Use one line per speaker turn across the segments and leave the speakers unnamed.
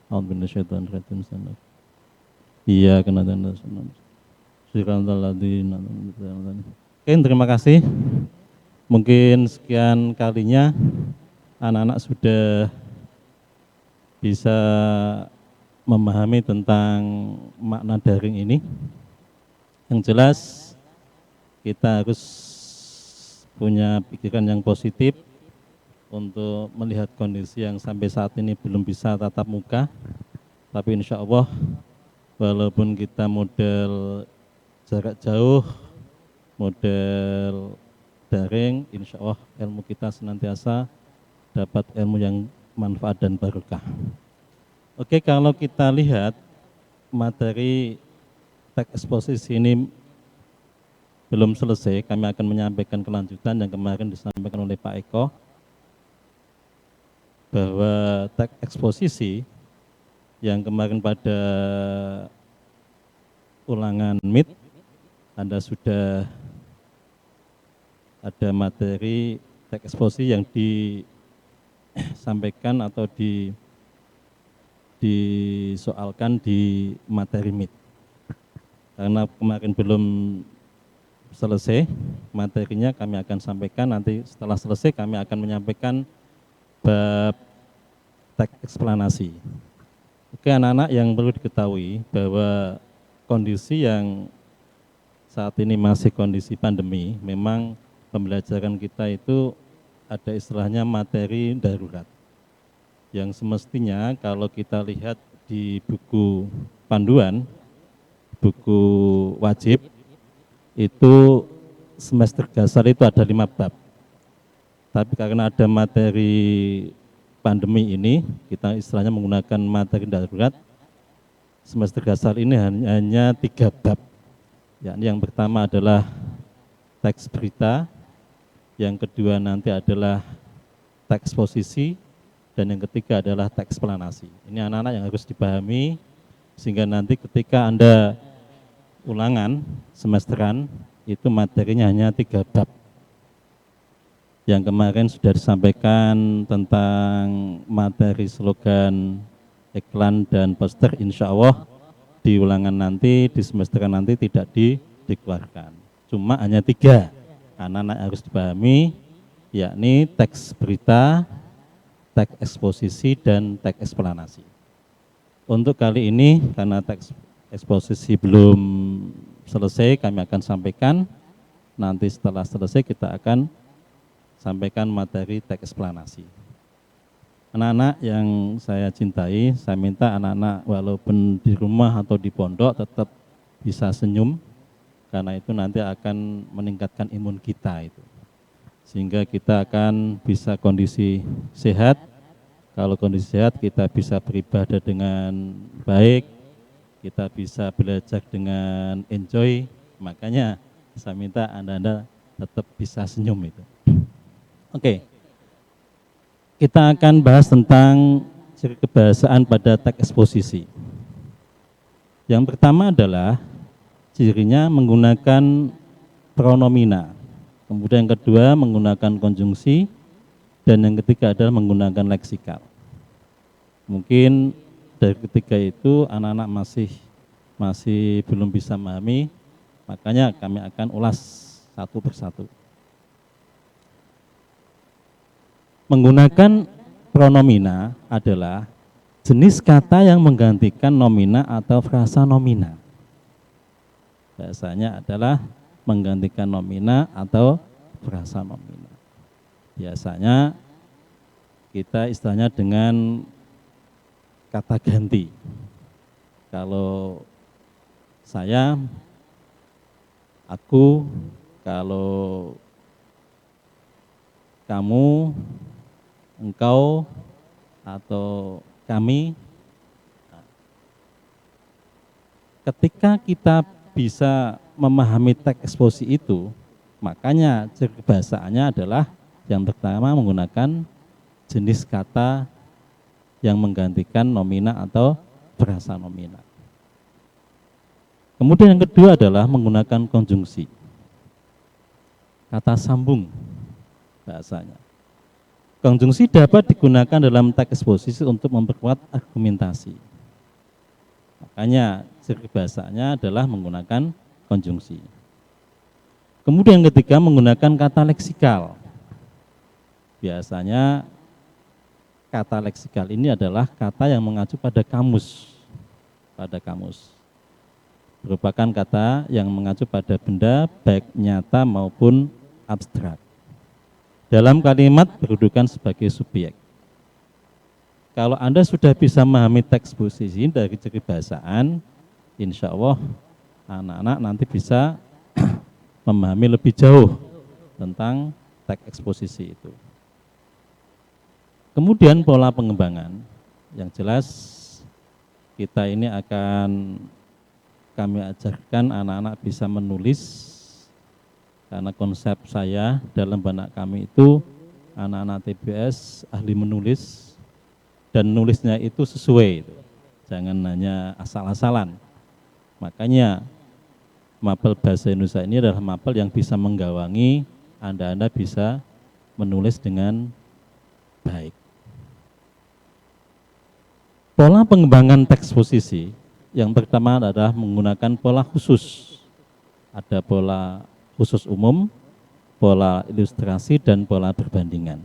A'udzubillahi iya kena tanda. Oke, terima kasih. Mungkin sekian kalinya anak-anak sudah bisa memahami tentang makna daring ini. Yang jelas kita harus punya pikiran yang positif untuk melihat kondisi yang sampai saat ini belum bisa tatap muka. Tapi insya Allah walaupun kita model jarak jauh, model daring, insya Allah ilmu kita senantiasa dapat ilmu yang manfaat dan barokah. Oke, kalau kita lihat materi teks eksposisi ini belum selesai, kami akan menyampaikan kelanjutan yang kemarin disampaikan oleh Pak Eko, bahwa teks eksposisi yang kemarin pada ulangan MIT, Anda sudah ada materi teks eksposisi yang disampaikan atau disoalkan di materi MIT. Karena kemarin belum selesai materinya, kami akan sampaikan nanti setelah selesai kami akan menyampaikan bab teks eksplanasi. Oke, anak-anak, yang perlu diketahui bahwa kondisi yang saat ini masih kondisi pandemi, memang pembelajaran kita itu ada istilahnya materi darurat. Yang semestinya kalau kita lihat di buku panduan, buku wajib, itu semester dasar itu ada 5 bab. Tapi karena ada materi pandemi ini, kita istilahnya menggunakan materi darurat, semester dasar ini hanya 3 bab. Yakni yang pertama adalah teks berita, yang kedua nanti adalah teks posisi, dan yang ketiga adalah teks eksplanasi. Ini anak-anak yang harus dipahami, sehingga nanti ketika Anda ulangan semesteran, itu materinya hanya 3 bab. Yang kemarin sudah disampaikan tentang materi slogan, iklan, dan poster, insya Allah di ulangan nanti, di semesteran nanti tidak dikeluarkan. Cuma hanya 3 anak-anak harus dipahami, yakni teks berita, teks eksposisi, dan teks eksplanasi. Untuk kali ini, karena teks eksposisi belum selesai, kami akan sampaikan. Nanti setelah selesai kita akan sampaikan materi teks eksplanasi. Anak-anak yang saya cintai, saya minta anak-anak walaupun di rumah atau di pondok tetap bisa senyum, karena itu nanti akan meningkatkan imun kita itu. Sehingga kita akan bisa kondisi sehat. Kalau kondisi sehat, kita bisa beribadah dengan baik, kita bisa belajar dengan enjoy. Makanya saya minta Anda tetap bisa senyum itu. Oke, kita akan bahas tentang ciri kebahasaan pada teks eksposisi. Yang pertama adalah cirinya menggunakan pronomina. Kemudian yang kedua menggunakan konjungsi, dan yang ketiga adalah menggunakan leksikal. Mungkin dari ketiga itu anak-anak masih belum bisa memahami, makanya kami akan ulas satu persatu. Menggunakan pronomina adalah jenis kata yang menggantikan nomina atau frasa nomina. Biasanya adalah menggantikan nomina atau frasa nomina. Biasanya kita istilahnya dengan kata ganti. Kalau saya, aku, kalau kamu, engkau, atau kami. Ketika kita bisa memahami teks eksposisi itu, makanya ciri kebahasaannya adalah yang pertama menggunakan jenis kata yang menggantikan nomina atau frasa nomina. Kemudian yang kedua adalah menggunakan konjungsi. Kata sambung bahasanya. Konjungsi dapat digunakan dalam teks eksposisi untuk memperkuat argumentasi. Makanya ciri bahasanya adalah menggunakan konjungsi. Kemudian yang ketiga menggunakan kata leksikal. Biasanya kata leksikal ini adalah kata yang mengacu pada kamus. Merupakan kata yang mengacu pada benda baik nyata maupun abstrak. Dalam kalimat berkedudukan sebagai subjek. Kalau Anda sudah bisa memahami teks eksposisi dari ciri bahasaan, insya Allah anak-anak nanti bisa memahami lebih jauh tentang teks eksposisi itu. Kemudian pola pengembangan, yang jelas kita ini akan kami ajarkan anak-anak bisa menulis, karena konsep saya dalam benak kami itu anak-anak TBS ahli menulis, dan nulisnya itu sesuai, jangan hanya asal-asalan. Makanya mapel bahasa Indonesia ini adalah mapel yang bisa menggawangi Anda bisa menulis dengan baik. Pola pengembangan teks eksposisi yang pertama adalah menggunakan pola khusus. Ada pola khusus umum, pola ilustrasi, dan pola perbandingan.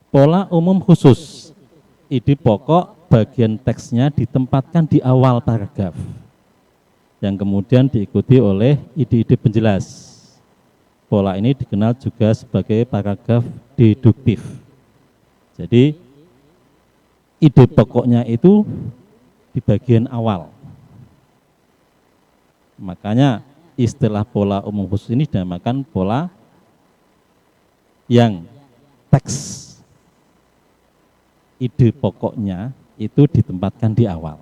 Pola umum khusus, ide pokok bagian teksnya ditempatkan di awal paragraf, yang kemudian diikuti oleh ide-ide penjelas. Pola ini dikenal juga sebagai paragraf deduktif. Jadi, ide pokoknya itu di bagian awal. Makanya istilah pola umum khusus ini dinamakan pola yang teks ide pokoknya itu ditempatkan di awal.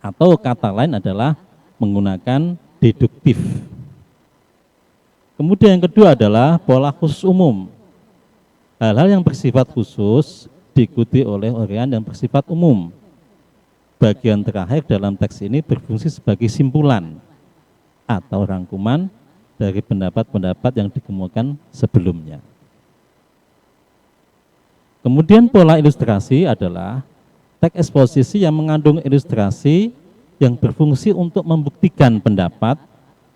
Atau kata lain adalah menggunakan deduktif. Kemudian yang kedua adalah pola khusus umum. Hal-hal yang bersifat khusus diikuti oleh uraian yang bersifat umum. Bagian terakhir dalam teks ini berfungsi sebagai simpulan atau rangkuman dari pendapat-pendapat yang dikemukakan sebelumnya. Kemudian pola ilustrasi adalah teks eksposisi yang mengandung ilustrasi yang berfungsi untuk membuktikan pendapat.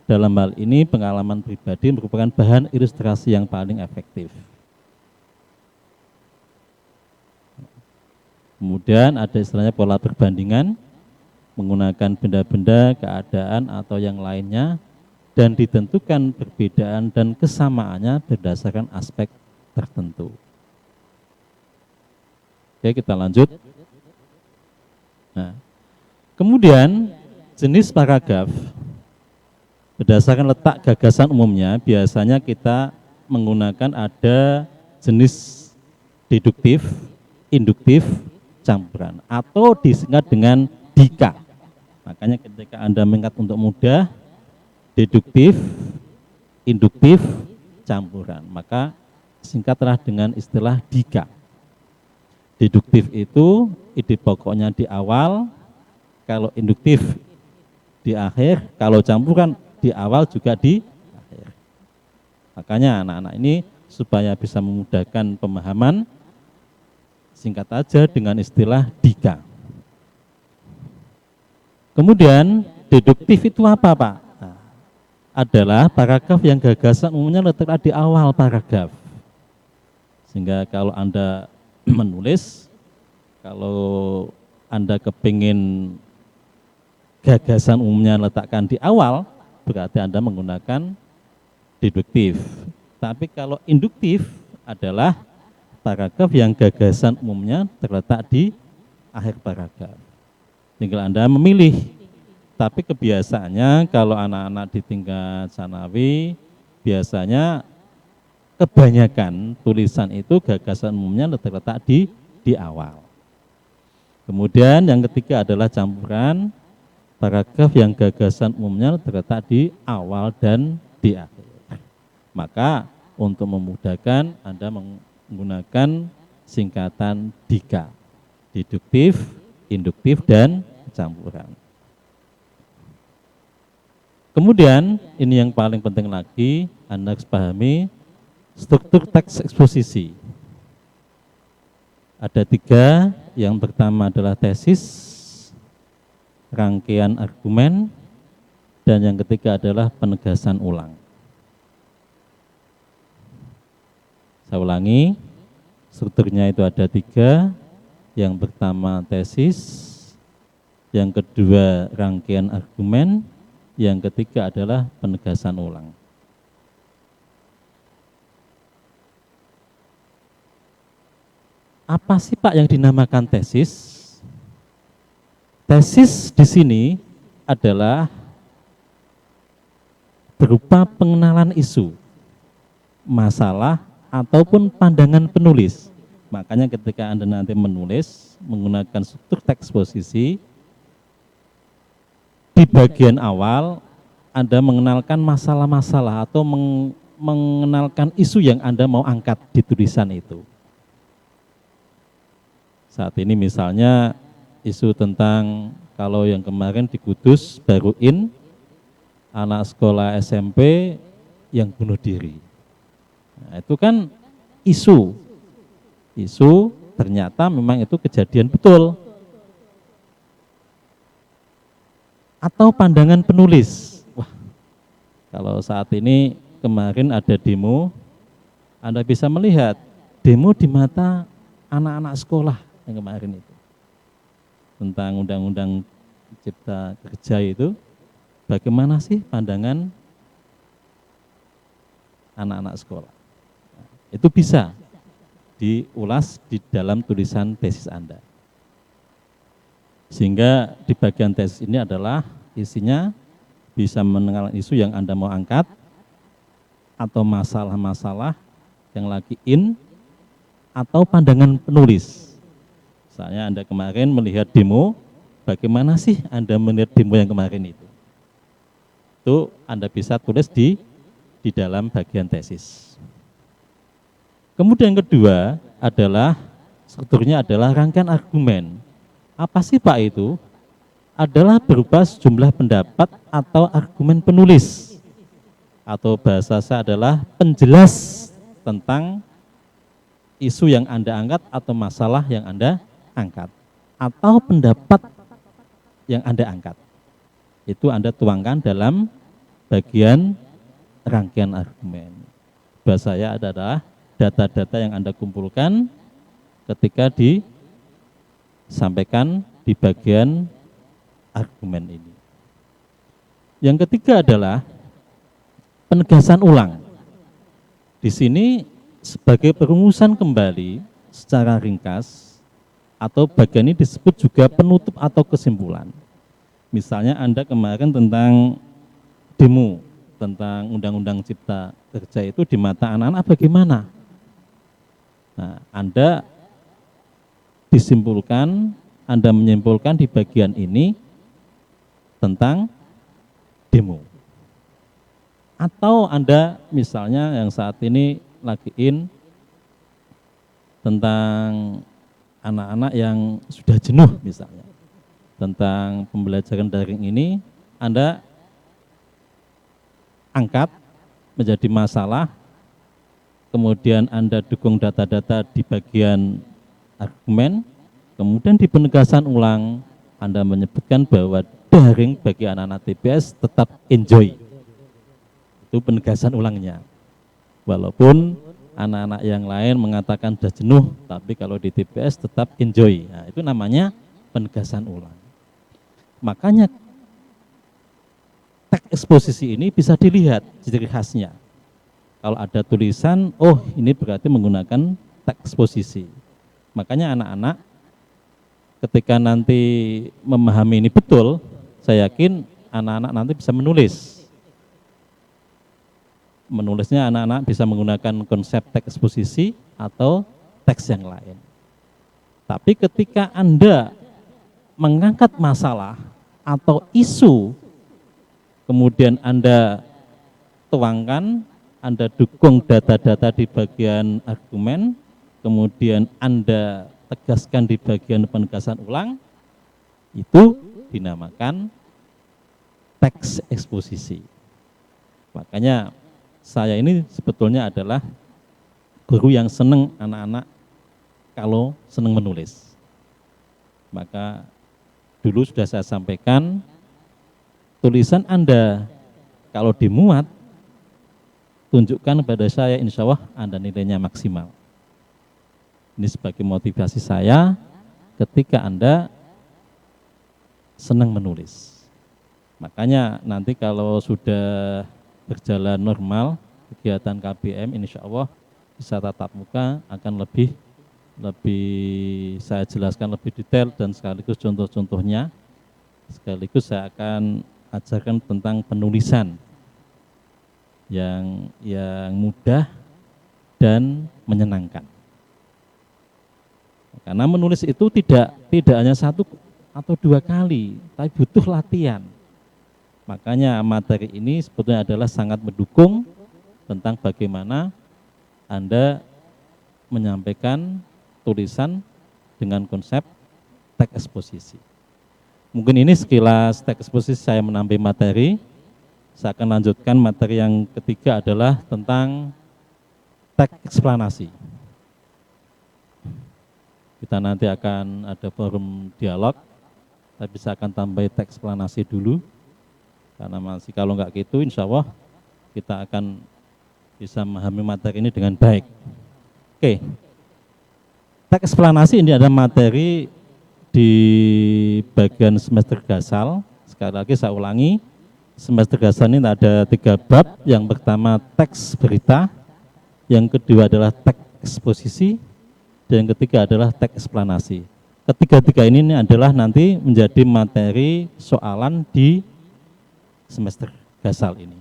Dalam hal ini pengalaman pribadi merupakan bahan ilustrasi yang paling efektif. Kemudian ada istilahnya pola perbandingan, menggunakan benda-benda, keadaan atau yang lainnya, dan ditentukan perbedaan dan kesamaannya berdasarkan aspek tertentu. Oke, kita lanjut. Nah, kemudian jenis paragraf berdasarkan letak gagasan umumnya biasanya kita menggunakan ada jenis deduktif, induktif, campuran atau disingkat dengan DIKA. Makanya ketika Anda mengingat untuk mudah, deduktif, induktif, campuran, maka singkatlah dengan istilah DIKA. Deduktif itu ide pokoknya di awal, kalau induktif di akhir, kalau campuran di awal juga di akhir. Makanya anak-anak ini supaya bisa memudahkan pemahaman, singkat aja dengan istilah DIKA. Kemudian deduktif itu apa, Pak? Nah, adalah paragraf yang gagasan umumnya letaklah di awal paragraf. Sehingga kalau Anda menulis, kalau Anda kepingin gagasan umumnya letakkan di awal, berarti Anda menggunakan deduktif. Tapi kalau induktif adalah paragraf yang gagasan umumnya terletak di akhir paragraf. Tinggal Anda memilih. Tapi kebiasaannya kalau anak-anak di tingkat sanawi, biasanya kebanyakan tulisan itu gagasan umumnya terletak di awal. Kemudian yang ketiga adalah campuran, paragraf yang gagasan umumnya terletak di awal dan di akhir. Maka untuk memudahkan Anda menggunakan singkatan DIKA, deduktif, induktif, dan campuran. Kemudian ini yang paling penting lagi, Anda harus pahami struktur teks eksposisi. Ada 3, yang pertama adalah tesis, rangkaian argumen, dan yang ketiga adalah penegasan ulang. Saya ulangi, strukturnya itu ada 3, yang pertama tesis, yang kedua rangkaian argumen, yang ketiga adalah penegasan ulang. Apa sih Pak yang dinamakan tesis? Tesis di sini adalah berupa pengenalan isu, masalah, ataupun pandangan penulis. Makanya ketika Anda nanti menulis menggunakan struktur teks eksposisi, di bagian awal Anda mengenalkan masalah-masalah atau mengenalkan isu yang Anda mau angkat di tulisan itu. Saat ini misalnya isu tentang kalau yang kemarin di Kudus baru anak sekolah SMP yang bunuh diri. Nah, itu kan isu ternyata memang itu kejadian betul. Atau pandangan penulis. Wah, kalau saat ini kemarin ada demo, Anda bisa melihat demo di mata anak-anak sekolah yang kemarin itu. Tentang undang-undang cipta kerja itu, bagaimana sih pandangan anak-anak sekolah? Nah, itu bisa diulas di dalam tulisan tesis Anda. Sehingga di bagian tesis ini adalah isinya bisa mengenal isu yang Anda mau angkat atau masalah-masalah yang lagi atau pandangan penulis. Misalnya Anda kemarin melihat demo, bagaimana sih Anda melihat demo yang kemarin itu? Itu Anda bisa tulis di dalam bagian tesis. Kemudian yang kedua adalah strukturnya adalah rangkaian argumen. Apa sih Pak itu? Adalah berupa sejumlah pendapat atau argumen penulis. Atau bahasa saya adalah penjelas tentang isu yang Anda angkat atau masalah yang Anda angkat. Atau pendapat yang Anda angkat. Itu Anda tuangkan dalam bagian rangkaian argumen. Bahasa saya adalah data-data yang Anda kumpulkan ketika disampaikan di bagian argumen ini. Yang ketiga adalah penegasan ulang. Di sini sebagai perumusan kembali secara ringkas atau bagian ini disebut juga penutup atau kesimpulan. Misalnya Anda kemarin tentang demo, tentang undang-undang cipta kerja itu di mata anak-anak bagaimana? Nah, Anda menyimpulkan di bagian ini tentang demo. Atau Anda misalnya yang saat ini lagi tentang anak-anak yang sudah jenuh misalnya. Tentang pembelajaran daring ini, Anda angkat menjadi masalah, kemudian Anda dukung data-data di bagian argumen, kemudian di penegasan ulang Anda menyebutkan bahwa daring bagi anak-anak TPS tetap enjoy. Itu penegasan ulangnya. Walaupun anak-anak yang lain mengatakan sudah jenuh, tapi kalau di TPS tetap enjoy. Nah, itu namanya penegasan ulang. Makanya teks eksposisi ini bisa dilihat ciri khasnya. Kalau ada tulisan, oh ini berarti menggunakan teks eksposisi. Makanya anak-anak ketika nanti memahami ini betul, saya yakin anak-anak nanti bisa menulis. Menulisnya anak-anak bisa menggunakan konsep teks eksposisi atau teks yang lain. Tapi ketika Anda mengangkat masalah atau isu, kemudian Anda tuangkan, Anda dukung data-data di bagian argumen, kemudian Anda tegaskan di bagian penegasan ulang, itu dinamakan teks eksposisi. Makanya saya ini sebetulnya adalah guru yang senang anak-anak kalau senang menulis. Maka dulu sudah saya sampaikan, tulisan Anda kalau dimuat, tunjukkan pada saya, insya Allah Anda nilainya maksimal. Ini sebagai motivasi saya ketika Anda senang menulis. Makanya nanti kalau sudah berjalan normal, kegiatan KBM insya Allah bisa tatap muka akan lebih saya jelaskan lebih detail dan sekaligus contoh-contohnya. Sekaligus saya akan ajarkan tentang penulisan yang mudah dan menyenangkan. Karena menulis itu tidak hanya satu atau dua kali, tapi butuh latihan. Makanya materi ini sebetulnya adalah sangat mendukung tentang bagaimana Anda menyampaikan tulisan dengan konsep teks eksposisi. Mungkin ini sekilas teks eksposisi saya menambah materi. Saya akan lanjutkan materi yang ketiga adalah tentang teks eksplanasi. Kita nanti akan ada forum dialog, tapi saya akan tambah teks eksplanasi dulu. Karena masih kalau enggak gitu, insya Allah kita akan bisa memahami materi ini dengan baik. Oke, teks eksplanasi ini adalah materi di bagian semester gasal. Sekali lagi saya ulangi, semester gasal ini ada 3 bab. Yang pertama teks berita, yang kedua adalah teks eksposisi, dan yang ketiga adalah teks eksplanasi. Ketiga-tiga ini adalah nanti menjadi materi soalan di semester gasal ini.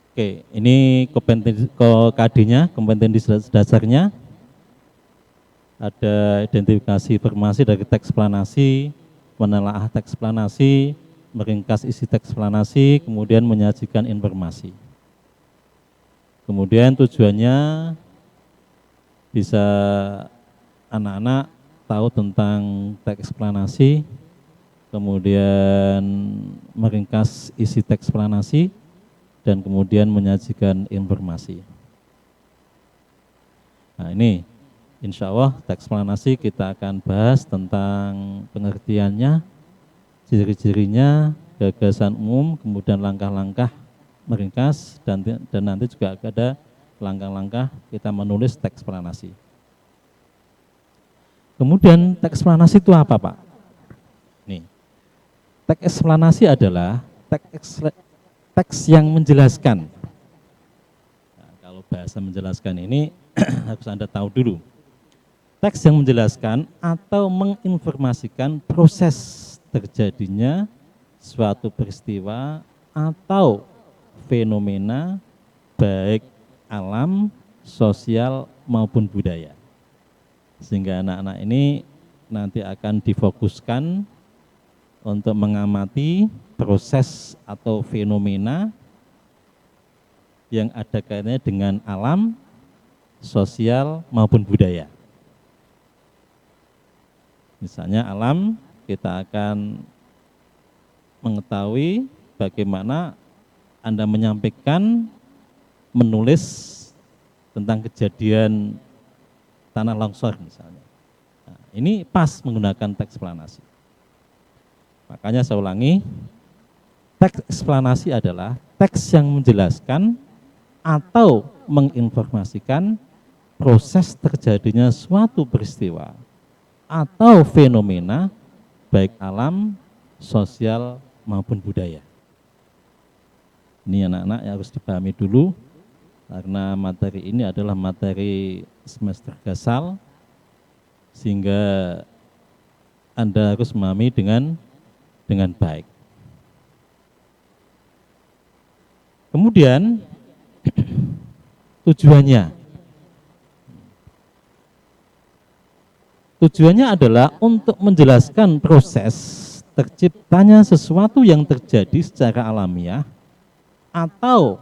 Oke, ini KD-nya, kompetensi dasarnya. Ada identifikasi informasi dari teks eksplanasi, menelaah teks eksplanasi, meringkas isi teks eksplanasi, kemudian menyajikan informasi. Kemudian tujuannya bisa anak-anak tahu tentang teks eksplanasi, kemudian meringkas isi teks eksplanasi, dan kemudian menyajikan informasi. Nah ini insya Allah teks eksplanasi kita akan bahas tentang pengertiannya, ciri-cirinya, gagasan umum, kemudian langkah-langkah meringkas, dan nanti juga ada langkah-langkah kita menulis teks eksplanasi. Kemudian teks eksplanasi itu apa, Pak? Nih, teks eksplanasi adalah teks yang menjelaskan. Nah, kalau bahasa menjelaskan ini harus Anda tahu dulu. Teks yang menjelaskan atau menginformasikan proses terjadinya suatu peristiwa atau fenomena baik alam, sosial maupun budaya. Sehingga anak-anak ini nanti akan difokuskan untuk mengamati proses atau fenomena yang ada kaitannya dengan alam, sosial maupun budaya. Misalnya alam, kita akan mengetahui bagaimana Anda menyampaikan, menulis tentang kejadian tanah longsor misalnya. Nah, ini pas menggunakan teks eksplanasi. Makanya saya ulangi, teks eksplanasi adalah teks yang menjelaskan atau menginformasikan proses terjadinya suatu peristiwa atau fenomena baik alam, sosial maupun budaya. Ini anak-anak yang harus dipahami dulu, karena materi ini adalah materi semester gasal, sehingga Anda harus memahami dengan baik. Kemudian tujuannya adalah untuk menjelaskan proses terciptanya sesuatu yang terjadi secara alamiah atau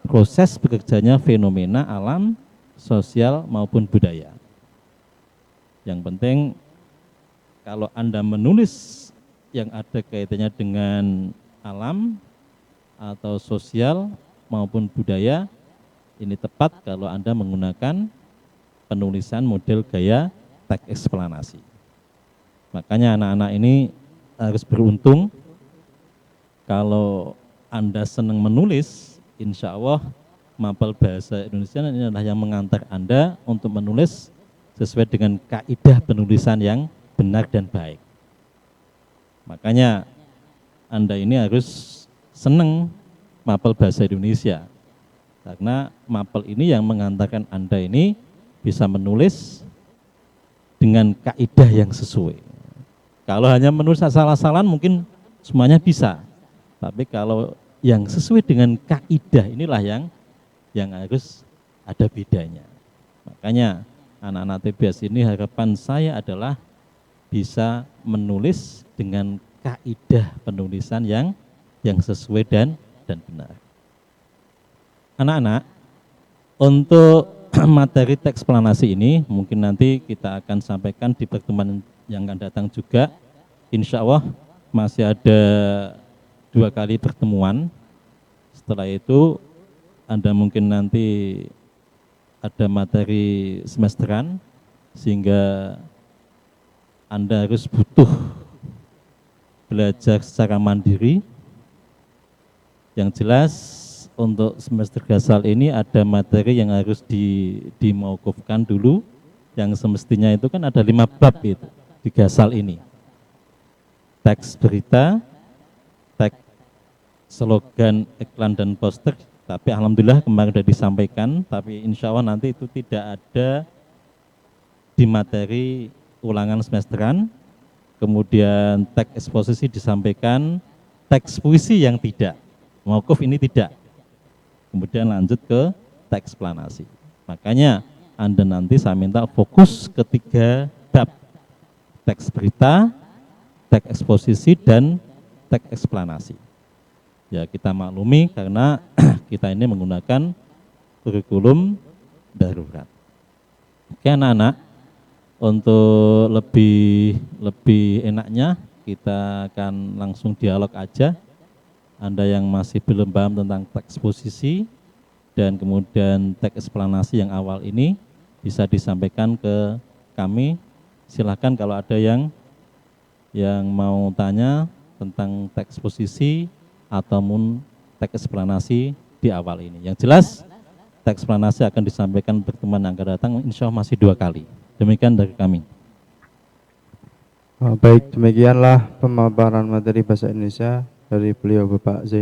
proses bekerjanya fenomena alam, sosial maupun budaya. Yang penting kalau Anda menulis yang ada kaitannya dengan alam atau sosial maupun budaya, ini tepat kalau Anda menggunakan penulisan model gaya teks eksplanasi. Makanya anak-anak ini harus beruntung kalau Anda senang menulis, insya Allah mapel bahasa Indonesia ini adalah yang mengantar Anda untuk menulis sesuai dengan kaidah penulisan yang benar dan baik. Makanya Anda ini harus senang mapel bahasa Indonesia, karena mapel ini yang mengantarkan Anda ini bisa menulis dengan kaidah yang sesuai. Kalau hanya menulis asal-asalan mungkin semuanya bisa, tapi kalau yang sesuai dengan kaidah inilah yang harus ada bedanya. Makanya anak-anak TBS ini harapan saya adalah bisa menulis dengan kaidah penulisan yang sesuai dan benar. Anak-anak, untuk materi teks eksplanasi ini mungkin nanti kita akan sampaikan di pertemuan yang akan datang juga. Insya Allah masih ada 2 kali pertemuan. Setelah itu Anda mungkin nanti ada materi semesteran, sehingga Anda harus butuh belajar secara mandiri. Yang jelas untuk semester gasal ini ada materi yang harus dimaukufkan dulu, yang semestinya itu kan ada 5 bab itu di gasal ini. Teks berita, teks slogan, iklan dan poster, tapi alhamdulillah kemarin sudah disampaikan, tapi insya Allah nanti itu tidak ada di materi ulangan semesteran. Kemudian teks eksposisi disampaikan, teks puisi yang tidak, maukuf ini tidak. Kemudian lanjut ke teks eksplanasi. Makanya Anda nanti saya minta fokus ke 3 bab, teks berita, teks eksposisi, dan teks eksplanasi. Ya kita maklumi karena kita ini menggunakan kurikulum darurat. Oke anak-anak, untuk lebih enaknya kita akan langsung dialog aja. Anda yang masih belum paham tentang teks eksposisi dan kemudian teks eksplanasi yang awal ini bisa disampaikan ke kami. Silahkan kalau ada yang mau tanya tentang teks eksposisi ataupun teks eksplanasi di awal ini. Yang jelas teks eksplanasi akan disampaikan pertemuan yang akan datang, insya Allah masih 2 kali. Demikian dari kami.
Baik, demikianlah pemaparan materi bahasa Indonesia dari beliau Bapak Zainul.